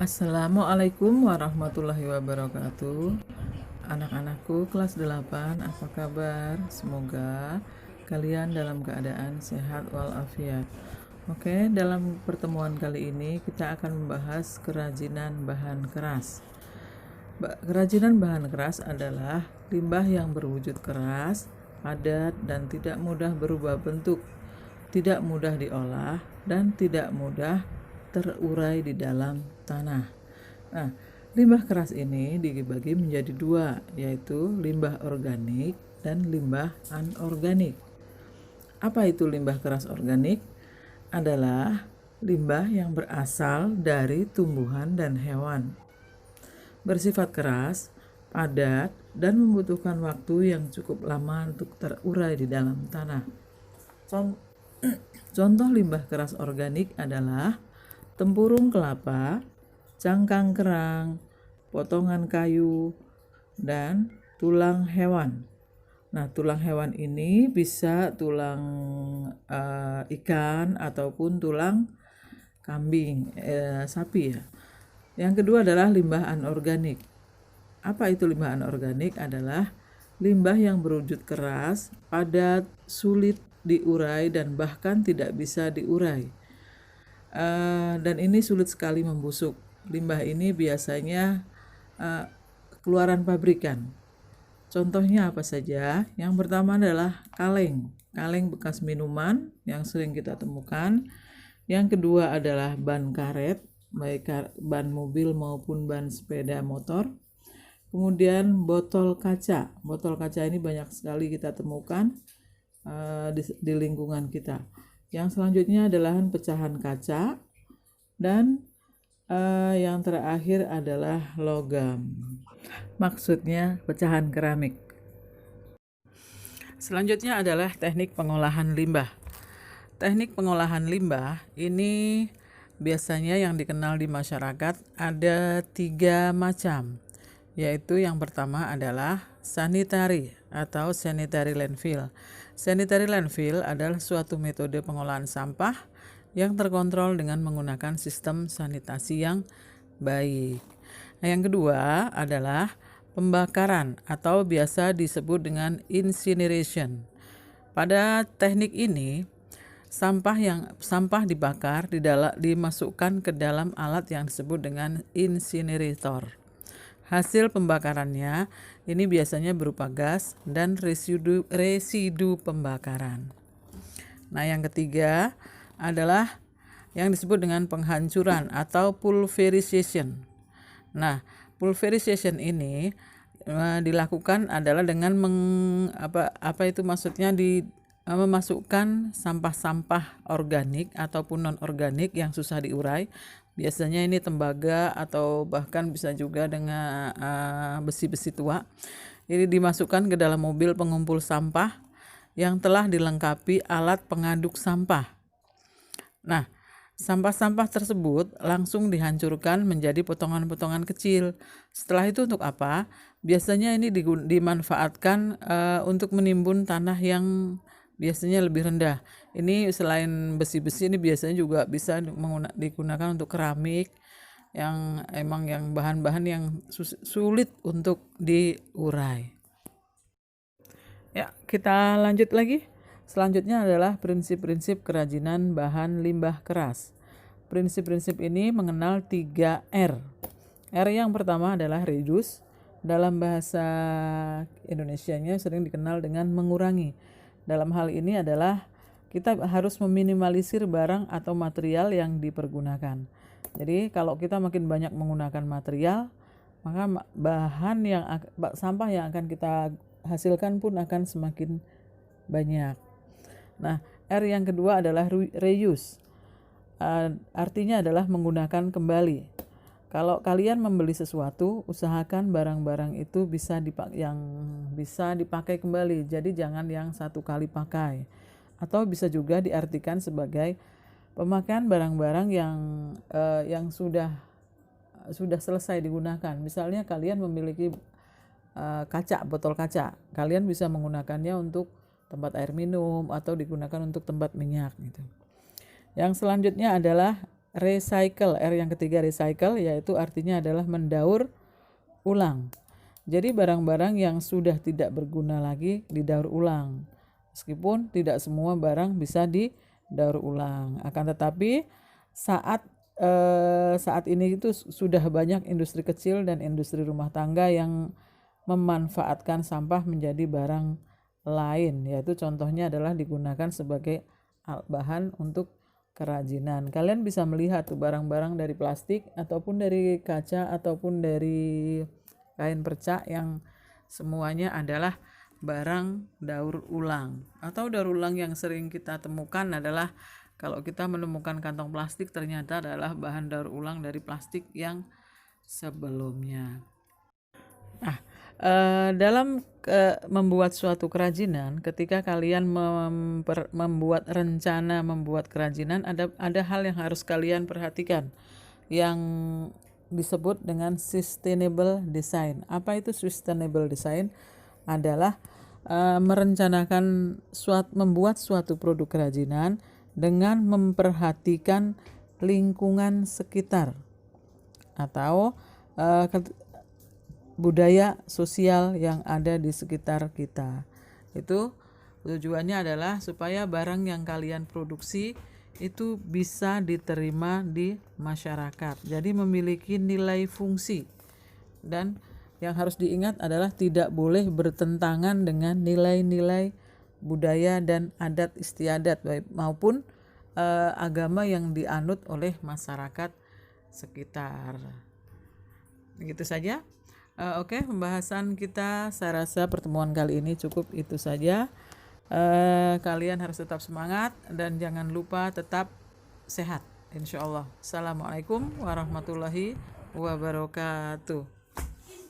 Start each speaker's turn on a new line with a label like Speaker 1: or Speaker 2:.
Speaker 1: Assalamualaikum warahmatullahi wabarakatuh. Anak-anakku kelas 8, apa kabar? Semoga kalian dalam keadaan sehat walafiat. Oke, dalam pertemuan kali ini kita akan membahas kerajinan bahan keras. Kerajinan bahan keras adalah limbah yang berwujud keras, padat, dan tidak mudah berubah bentuk, tidak mudah diolah, dan tidak mudah terurai di dalam tanah. Nah, limbah keras ini dibagi menjadi dua, yaitu limbah organik dan limbah anorganik. Apa itu limbah keras organik? Adalah limbah yang berasal dari tumbuhan dan hewan. Bersifat keras, padat, dan membutuhkan waktu yang cukup lama untuk terurai di dalam tanah. Contoh limbah keras organik adalah tempurung kelapa, cangkang kerang, potongan kayu, dan tulang hewan. Nah, tulang hewan ini bisa tulang ikan ataupun tulang kambing, sapi ya. Yang kedua adalah limbah anorganik. Apa itu limbah anorganik? Adalah limbah yang berwujud keras, padat, sulit diurai, dan bahkan tidak bisa diurai. Dan ini sulit sekali membusuk. Limbah ini biasanya keluaran pabrikan. Contohnya apa saja? Yang pertama adalah kaleng. Kaleng bekas minuman yang sering kita temukan. Yang kedua adalah ban karet, baik ban mobil maupun ban sepeda motor. Kemudian botol kaca. Botol kaca ini banyak sekali kita temukan di lingkungan kita. Yang selanjutnya adalah pecahan kaca, dan yang terakhir adalah logam. Maksudnya pecahan keramik. Selanjutnya adalah teknik pengolahan limbah. Teknik pengolahan limbah ini biasanya yang dikenal di masyarakat ada 3 macam, yaitu yang pertama adalah sanitary atau sanitary landfill. Sanitary landfill adalah suatu metode pengolahan sampah yang terkontrol dengan menggunakan sistem sanitasi yang baik. Nah, yang kedua adalah pembakaran atau biasa disebut dengan incineration. Pada teknik ini, sampah dibakar dimasukkan ke dalam alat yang disebut dengan incinerator. Hasil pembakarannya ini biasanya berupa gas dan residu pembakaran. Nah, yang ketiga adalah yang disebut dengan penghancuran atau pulverization. Nah, pulverization ini dilakukan adalah dengan memasukkan sampah-sampah organik ataupun non-organik yang susah diurai. Biasanya ini tembaga atau bahkan bisa juga dengan besi-besi tua. Ini dimasukkan ke dalam mobil pengumpul sampah yang telah dilengkapi alat pengaduk sampah. Nah, sampah-sampah tersebut langsung dihancurkan menjadi potongan-potongan kecil. Setelah itu untuk apa? Biasanya ini dimanfaatkan untuk menimbun tanah yang biasanya lebih rendah. Ini selain besi-besi ini biasanya juga bisa digunakan untuk keramik yang bahan-bahan yang sulit untuk diurai. Ya, kita lanjut lagi. Selanjutnya adalah prinsip-prinsip kerajinan bahan limbah keras. Prinsip-prinsip ini mengenal 3 R. R yang pertama adalah reduce. Dalam bahasa Indonesianya sering dikenal dengan mengurangi. Dalam hal ini adalah kita harus meminimalisir barang atau material yang dipergunakan. Jadi kalau kita makin banyak menggunakan material, maka sampah yang akan kita hasilkan pun akan semakin banyak. Nah, R yang kedua adalah reuse. Artinya adalah menggunakan kembali. Kalau kalian membeli sesuatu, usahakan barang-barang itu bisa dipakai kembali. Jadi jangan yang satu kali pakai. Atau bisa juga diartikan sebagai pemakaian barang-barang yang sudah selesai digunakan. Misalnya kalian memiliki botol kaca. Kalian bisa menggunakannya untuk tempat air minum atau digunakan untuk tempat minyak gitu. Yang selanjutnya adalah recycle. R yang ketiga recycle, yaitu artinya adalah mendaur ulang. Jadi barang-barang yang sudah tidak berguna lagi didaur ulang. Meskipun tidak semua barang bisa didaur ulang. Akan tetapi saat ini itu sudah banyak industri kecil dan industri rumah tangga yang memanfaatkan sampah menjadi barang lain, yaitu contohnya adalah digunakan sebagai bahan untuk kerajinan. Kalian bisa melihat tuh barang-barang dari plastik ataupun dari kaca ataupun dari kain perca yang semuanya adalah barang daur ulang. Atau daur ulang yang sering kita temukan adalah kalau kita menemukan kantong plastik ternyata adalah bahan daur ulang dari plastik yang sebelumnya. Nah, dalam membuat suatu kerajinan, ketika kalian membuat rencana membuat kerajinan, ada hal yang harus kalian perhatikan yang disebut dengan sustainable design. Apa itu sustainable design? Adalah merencanakan membuat suatu produk kerajinan dengan memperhatikan lingkungan sekitar atau budaya sosial yang ada di sekitar kita. Itu tujuannya adalah supaya barang yang kalian produksi itu bisa diterima di masyarakat. Jadi memiliki nilai fungsi. Dan yang harus diingat adalah tidak boleh bertentangan dengan nilai-nilai budaya dan adat istiadat maupun agama yang dianut oleh masyarakat sekitar. Begitu saja. Oke, pembahasan kita saya rasa pertemuan kali ini cukup itu saja. Kalian harus tetap semangat dan jangan lupa tetap sehat, insya Allah. Assalamualaikum warahmatullahi wabarakatuh.